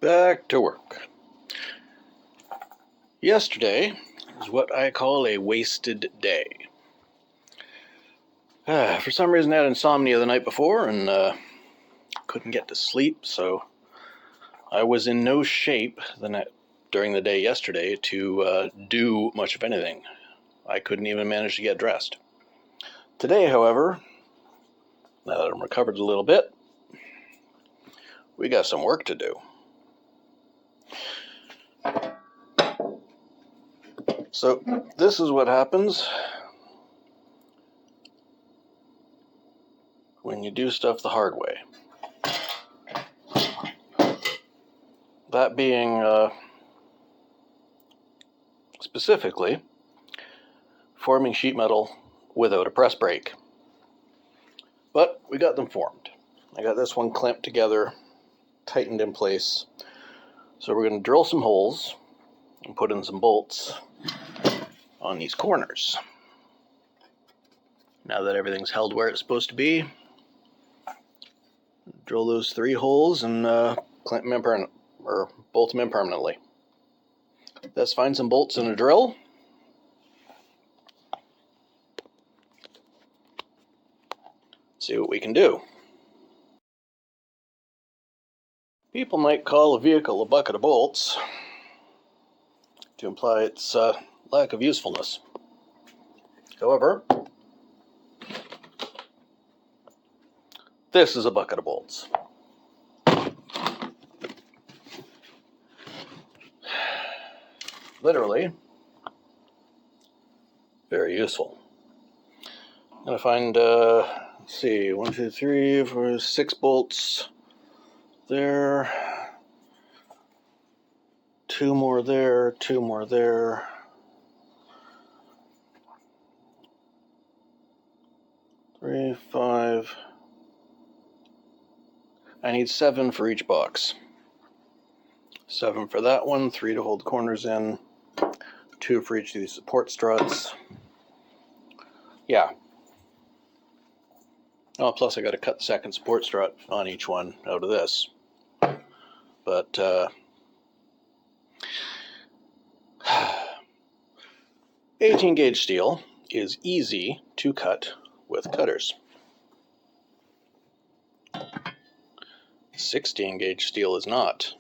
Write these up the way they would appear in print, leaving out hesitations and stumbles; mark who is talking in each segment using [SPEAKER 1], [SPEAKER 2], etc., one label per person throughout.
[SPEAKER 1] Back to work. Yesterday is what I call a wasted day. For some reason I had insomnia the night before and couldn't get to sleep, so I was in no shape during the day yesterday to do much of anything. I couldn't even manage to get dressed. Today, however, now that I'm recovered a little bit, we got some work to do. So this is what happens when you do stuff the hard way. That being specifically forming sheet metal without a press brake. But we got them formed. I got this one clamped together, tightened in place. So we're going to drill some holes and put in some bolts on these corners. Now that everything's held where it's supposed to be, drill those 3 holes and clamp them or bolt them in permanently. Let's find some bolts and a drill. See what we can do. People might call a vehicle a bucket of bolts to imply its lack of usefulness. However, this is a bucket of bolts. Literally, very useful. I'm going to find, let's see, 1, 2, 3, 4, 6 bolts there, 2 more there, 2 more there, 3, 5. I need 7 for each box. 7 for that one, 3 to hold the corners in, 2 for each of these support struts. Yeah. Oh, plus I got to cut the second support strut on each one out of this. But 18 gauge steel is easy to cut with cutters. 16 gauge steel is not.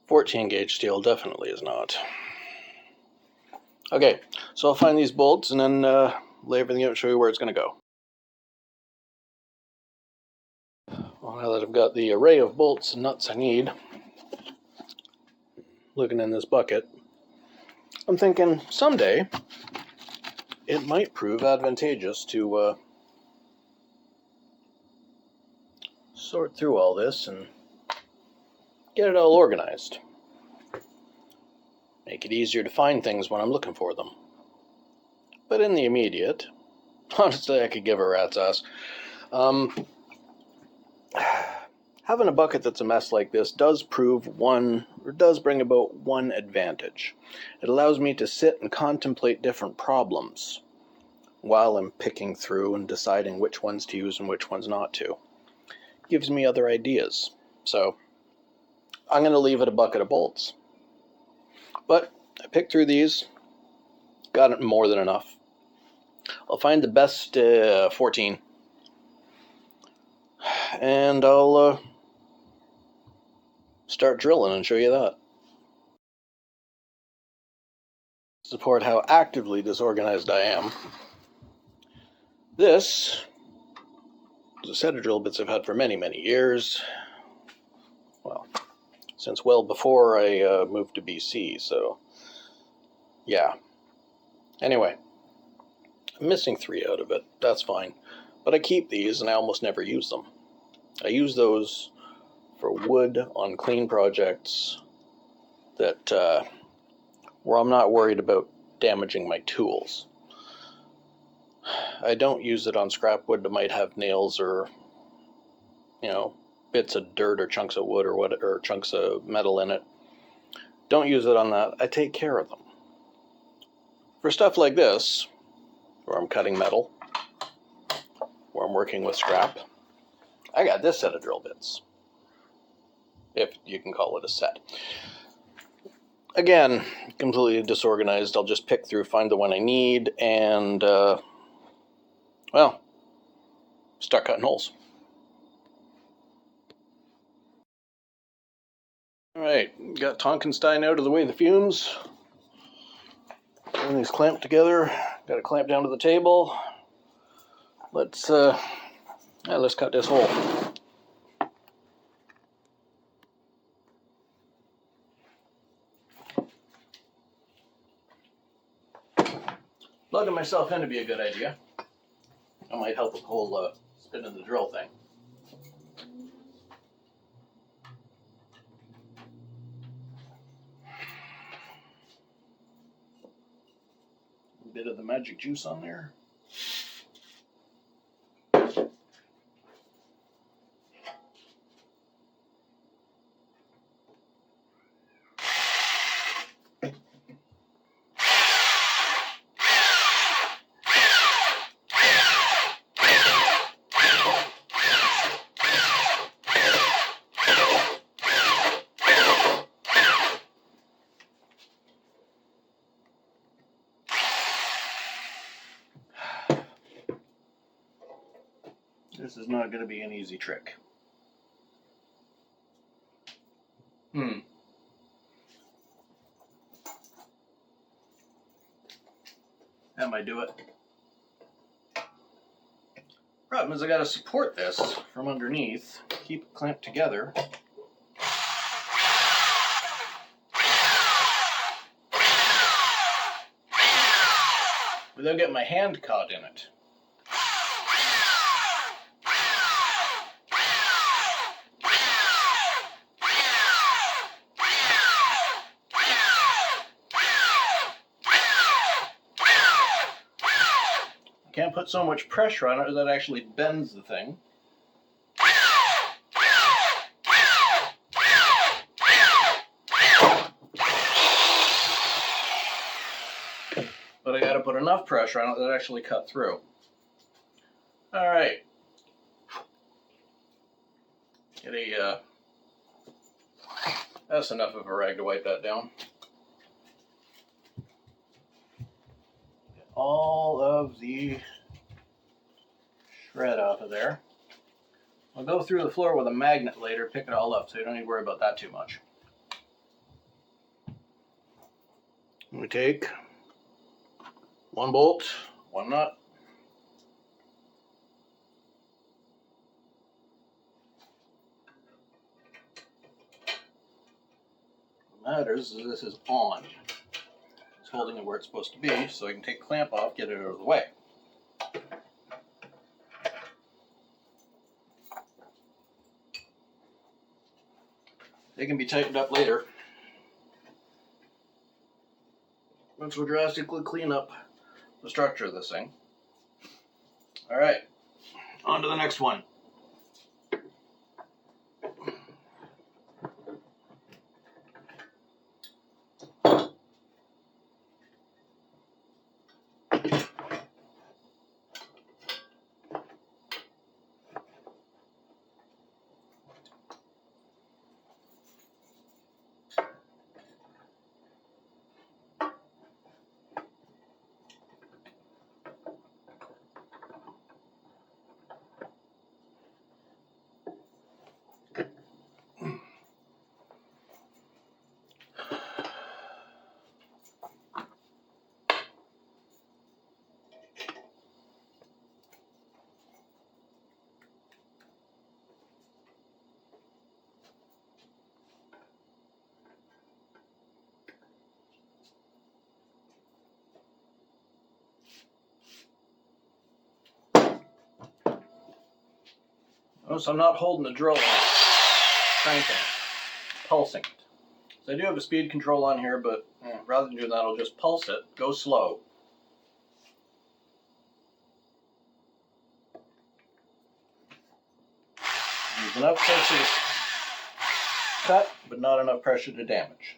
[SPEAKER 1] .14 gauge steel definitely is not. Okay, so I'll find these bolts and then lay everything out and show you where it's going to go. Well, now that I've got the array of bolts and nuts I need, looking in this bucket, I'm thinking someday it might prove advantageous to sort through all this and get it all organized. Make it easier to find things when I'm looking for them. But in the immediate, honestly, I could give a rat's ass. Having a bucket that's a mess like this does bring about one advantage. It allows me to sit and contemplate different problems while I'm picking through and deciding which ones to use and which ones not to. It gives me other ideas. So I'm going to leave it a bucket of bolts. But I picked through these, got it more than enough. I'll find the best 14, and I'll start drilling and show you that. Support how actively disorganized I am. This is a set of drill bits I've had for many, many years. Well, since well before I moved to BC, so yeah. Anyway, I'm missing 3 out of it. That's fine. But I keep these and I almost never use them. I use those for wood on clean projects that where I'm not worried about damaging my tools. I don't use it on scrap wood that might have nails or, bits of dirt or chunks of wood or chunks of metal in it. Don't use it on that. I take care of them. For stuff like this, where I'm cutting metal, where I'm working with scrap, I got this set of drill bits, if you can call it a set. Again, completely disorganized. I'll just pick through, find the one I need, and, well, start cutting holes. Alright, got Tonkenstein out of the way of the fumes. Everything's clamped together. Got a clamp down to the table. Let's cut this hole. Plugging myself in to be a good idea. That might help with the whole spinning the drill thing. A bit of the magic juice on there. This is not going to be an easy trick. That might do it. Problem is I got to support this from underneath, keep it clamped together. Without getting my hand caught in it. Can't put so much pressure on it that it actually bends the thing. But I got to put enough pressure on it that it actually cut through. Alright. That's enough of a rag to wipe that down. Get all of the shred off of there. I'll go through the floor with a magnet later, pick it all up, so you don't need to worry about that too much. We take one bolt, one nut. What matters is this is on. It's holding it where it's supposed to be, so I can take the clamp off, get it out of the way. They can be tightened up later once we drastically clean up the structure of this thing. Alright, on to the next one. Notice I'm not holding the drill on, cranking it, pulsing it. So I do have a speed control on here, but rather than doing that, I'll just pulse it, go slow. Use enough pressure to cut, but not enough pressure to damage.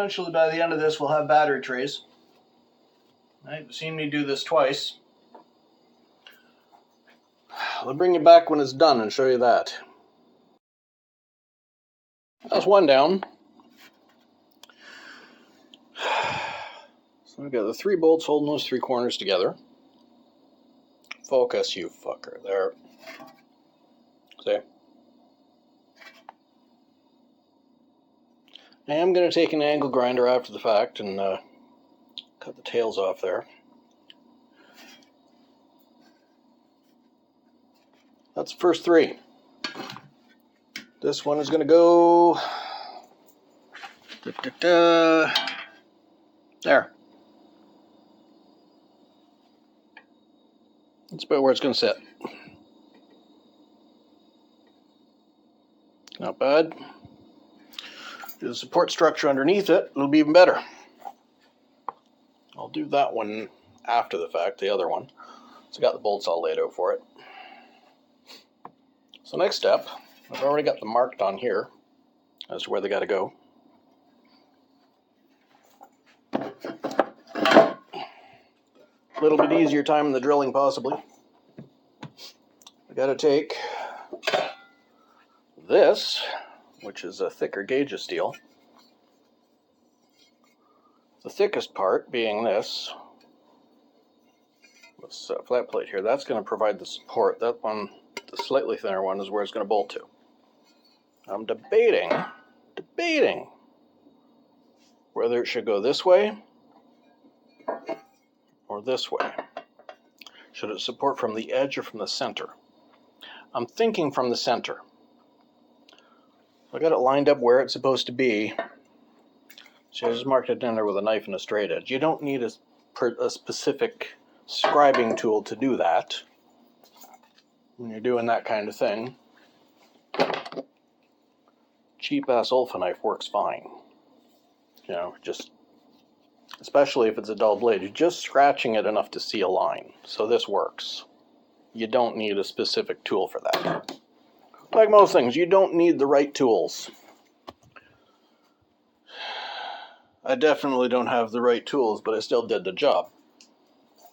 [SPEAKER 1] Eventually, by the end of this, we'll have battery trays. Right, you've seen me do this twice. I'll bring you back when it's done and show you that. That's one down. So we've got the 3 bolts holding those 3 corners together. Focus, you fucker. There. See? I am going to take an angle grinder after the fact and cut the tails off there. That's the first 3. This one is going to go there. That's about where it's going to sit. Not bad. Do the support structure underneath it, it'll be even better. I'll do that one after the fact, the other one. So I got the bolts all laid out for it. So next step, I've already got them marked on here as to where they got to go. A little bit easier time in the drilling possibly. I got to take this, which is a thicker gauge of steel. The thickest part being this flat plate here. That's going to provide the support. That one, the slightly thinner one, is where it's going to bolt to. I'm debating whether it should go this way or this way. Should it support from the edge or from the center? I'm thinking from the center. I got it lined up where it's supposed to be. So I just marked it in there with a knife and a straight edge. You don't need a specific scribing tool to do that when you're doing that kind of thing. Cheap-ass Olfa knife works fine. You know, just, especially if it's a dull blade, you're just scratching it enough to see a line. So this works. You don't need a specific tool for that. Like most things, you don't need the right tools. I definitely don't have the right tools, but I still did the job.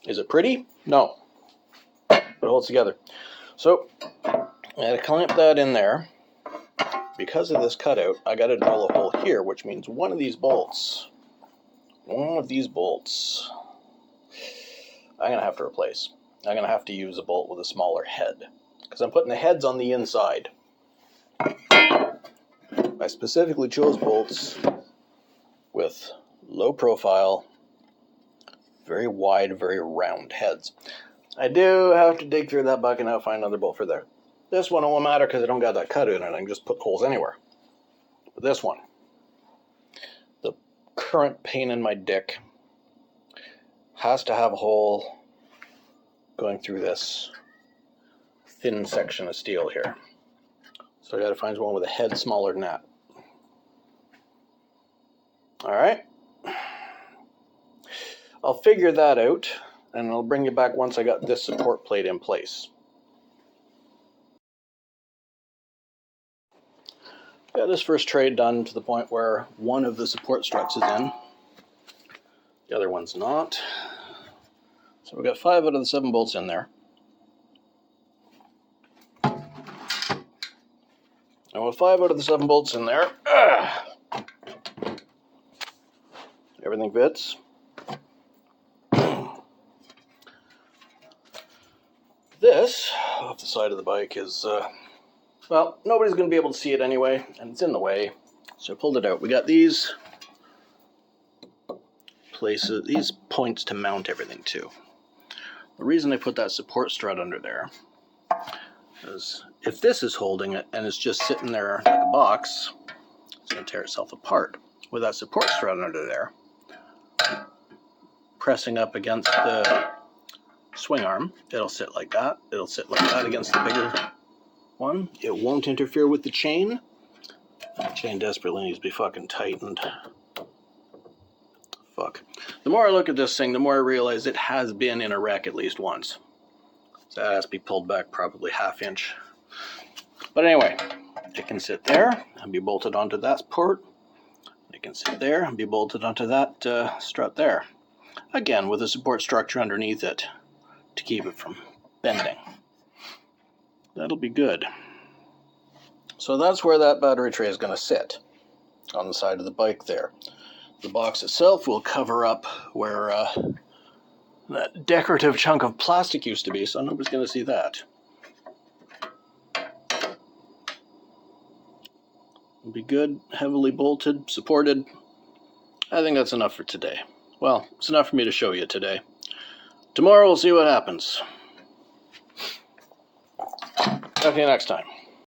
[SPEAKER 1] Is it pretty? No. But it holds together. So, I had to clamp that in there. Because of this cutout, I got to drill a hole here, which means one of these bolts, I'm going to have to replace. I'm going to have to use a bolt with a smaller head, because I'm putting the heads on the inside. I specifically chose bolts with low profile, very wide, very round heads. I do have to dig through that bucket and I'll find another bolt for there. This one won't matter because I don't got that cutout in it. I can just put holes anywhere. But this one, the current pain in my dick, has to have a hole going through this thin section of steel here. So I got to find one with a head smaller than that. Alright. I'll figure that out, and I'll bring you back once I got this support plate in place. Got this first tray done to the point where one of the support struts is in. The other one's not. So we've got 5 out of the 7 bolts in there. And with 5 out of the 7 bolts in there, everything fits. This, off the side of the bike, is, well, nobody's going to be able to see it anyway, and it's in the way, so I pulled it out. We got these places, these points to mount everything to. The reason I put that support strut under there is if this is holding it and it's just sitting there like a box, it's going to tear itself apart. With that support strut under there, pressing up against the swing arm, it'll sit like that. It'll sit like that against the bigger one. It won't interfere with the chain. The chain desperately needs to be fucking tightened. Fuck. The more I look at this thing, the more I realize it has been in a wreck at least once. So that has to be pulled back probably ½ inch. But anyway, it can sit there and be bolted onto that port. It you can see there, and be bolted onto that strut there. Again, with a support structure underneath it to keep it from bending. That'll be good. So that's where that battery tray is going to sit, on the side of the bike there. The box itself will cover up where that decorative chunk of plastic used to be, so nobody's going to see that. It'll be good, heavily bolted, supported. I think that's enough for today. Well, it's enough for me to show you today. Tomorrow we'll see what happens. Talk to you next time.